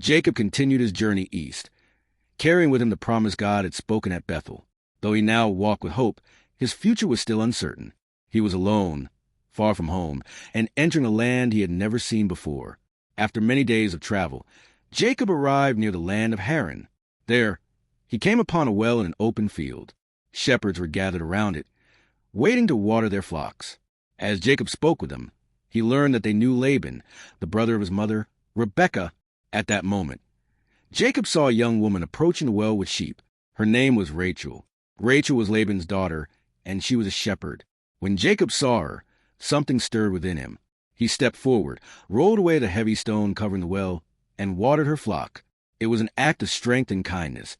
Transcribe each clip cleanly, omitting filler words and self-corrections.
Jacob continued his journey east, carrying with him the promise God had spoken at Bethel. Though he now walked with hope, his future was still uncertain. He was alone, far from home, and entering a land he had never seen before. After many days of travel, Jacob arrived near the land of Haran. There, he came upon a well in an open field. Shepherds were gathered around it, waiting to water their flocks. As Jacob spoke with them, he learned that they knew Laban, the brother of his mother, Rebekah, at that moment. Jacob saw a young woman approaching the well with sheep. Her name was Rachel. Rachel was Laban's daughter, and she was a shepherd. When Jacob saw her, something stirred within him. He stepped forward, rolled away the heavy stone covering the well, and watered her flock. It was an act of strength and kindness,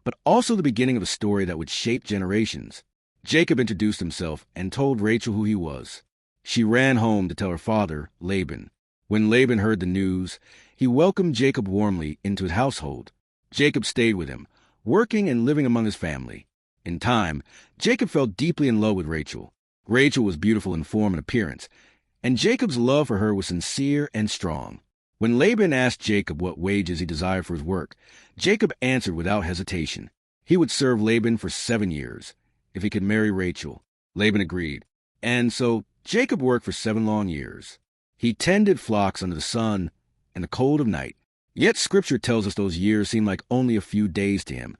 but also the beginning of a story that would shape generations. Jacob introduced himself and told Rachel who he was. She ran home to tell her father, Laban. When Laban heard the news, he welcomed Jacob warmly into his household. Jacob stayed with him, working and living among his family. In time, Jacob fell deeply in love with Rachel. Rachel was beautiful in form and appearance, and Jacob's love for her was sincere and strong. When Laban asked Jacob what wages he desired for his work, Jacob answered without hesitation. He would serve Laban for 7 years, if he could marry Rachel. Laban agreed, and so Jacob worked for 7 long years. He tended flocks under the sun and the cold of night. Yet Scripture tells us those years seemed like only a few days to him,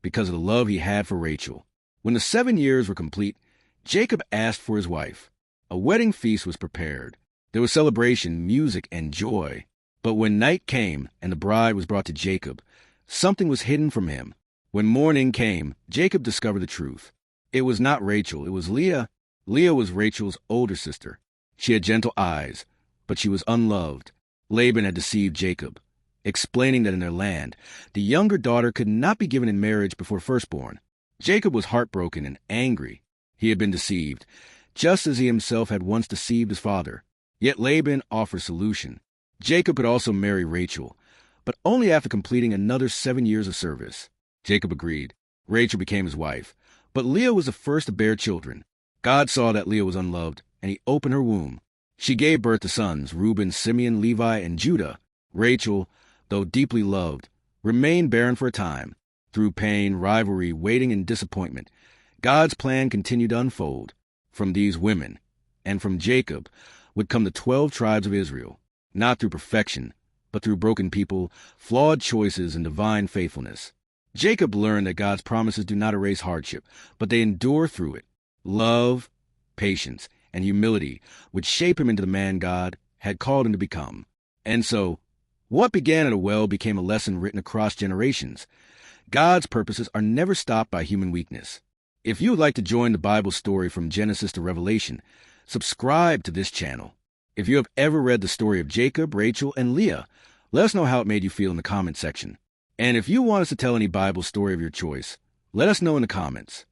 because of the love he had for Rachel. When the 7 years were complete, Jacob asked for his wife. A wedding feast was prepared. There was celebration, music, and joy. But when night came and the bride was brought to Jacob, something was hidden from him. When morning came, Jacob discovered the truth. It was not Rachel, it was Leah. Leah was Rachel's older sister. She had gentle eyes, but she was unloved. Laban had deceived Jacob, explaining that in their land, the younger daughter could not be given in marriage before firstborn. Jacob was heartbroken and angry. He had been deceived, just as he himself had once deceived his father. Yet Laban offered a solution. Jacob could also marry Rachel, but only after completing another 7 years of service. Jacob agreed. Rachel became his wife, but Leah was the first to bear children. God saw that Leah was unloved, and he opened her womb. She gave birth to sons, Reuben, Simeon, Levi, and Judah. Rachel, though deeply loved, remained barren for a time. Through pain, rivalry, waiting, and disappointment, God's plan continued to unfold. From these women, and from Jacob, would come the 12 tribes of Israel, not through perfection, but through broken people, flawed choices, and divine faithfulness. Jacob learned that God's promises do not erase hardship, but they endure through it. Love, patience, and humility would shape him into the man God had called him to become. And so, what began at a well became a lesson written across generations. God's purposes are never stopped by human weakness. If you would like to join the Bible story from Genesis to Revelation, subscribe to this channel. If you have ever read the story of Jacob, Rachel, and Leah, let us know how it made you feel in the comment section. And if you want us to tell any Bible story of your choice, let us know in the comments.